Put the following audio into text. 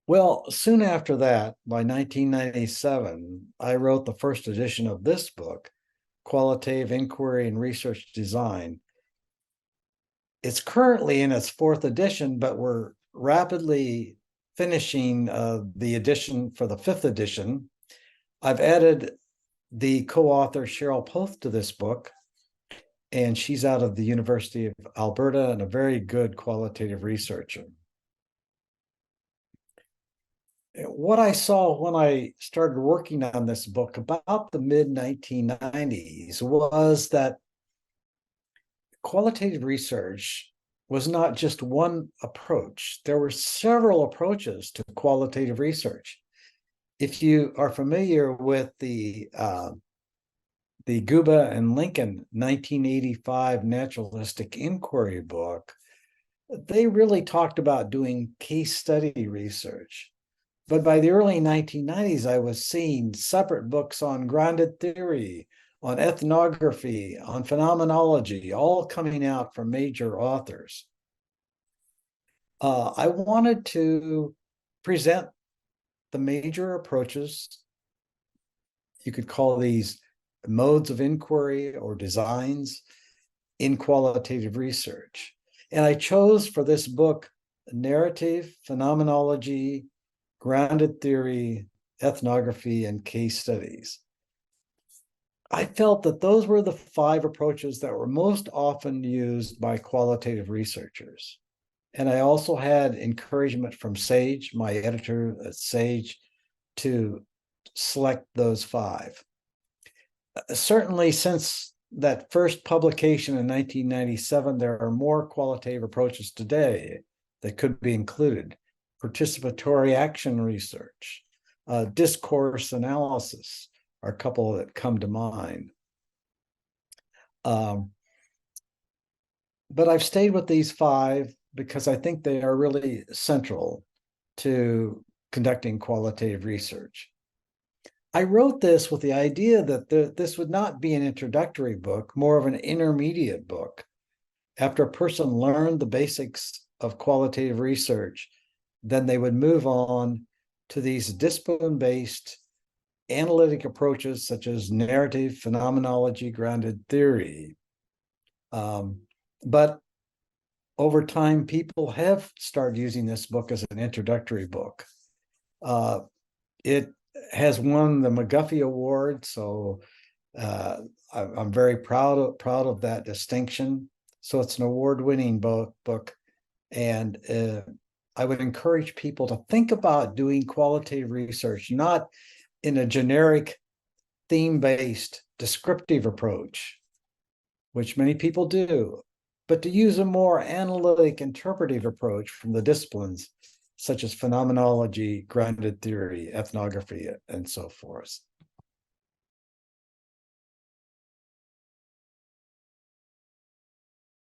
Well, soon after that, by 1997, I wrote the first edition of this book, Qualitative Inquiry and Research Design. It's currently in its fourth edition, but we're rapidly finishing the edition for the fifth edition. I've added the co-author Cheryl Poth to this book, and she's out of the University of Alberta and a very good qualitative researcher. What I saw when I started working on this book about the mid 1990s was that qualitative research was not just one approach. There were several approaches to qualitative research. If you are familiar with the Guba and Lincoln 1985 naturalistic inquiry book, they really talked about doing case study research. But by the early 1990s, I was seeing separate books on grounded theory, on ethnography, on phenomenology, all coming out from major authors. I wanted to present the major approaches. You could call these modes of inquiry or designs in qualitative research. And I chose for this book narrative, phenomenology, grounded theory, ethnography, and case studies. I felt that those were the 5 approaches that were most often used by qualitative researchers. And I also had encouragement from Sage, my editor at Sage, to select those 5. Certainly, since that first publication in 1997, there are more qualitative approaches today that could be included. Participatory action research, discourse analysis are a couple that come to mind. But I've stayed with these 5 because I think they are really central to conducting qualitative research. I wrote this with the idea that this would not be an introductory book, more of an intermediate book. After a person learned the basics of qualitative research, then they would move on to these discipline-based analytic approaches such as narrative, phenomenology, grounded theory. But over time, people have started using this book as an introductory book. It has won the McGuffey Award, so I'm very proud of that distinction. So it's an award-winning book, and I would encourage people to think about doing qualitative research, not in a generic theme-based descriptive approach, which many people do, but to use a more analytic interpretive approach from the disciplines such as phenomenology, grounded theory, ethnography, and so forth.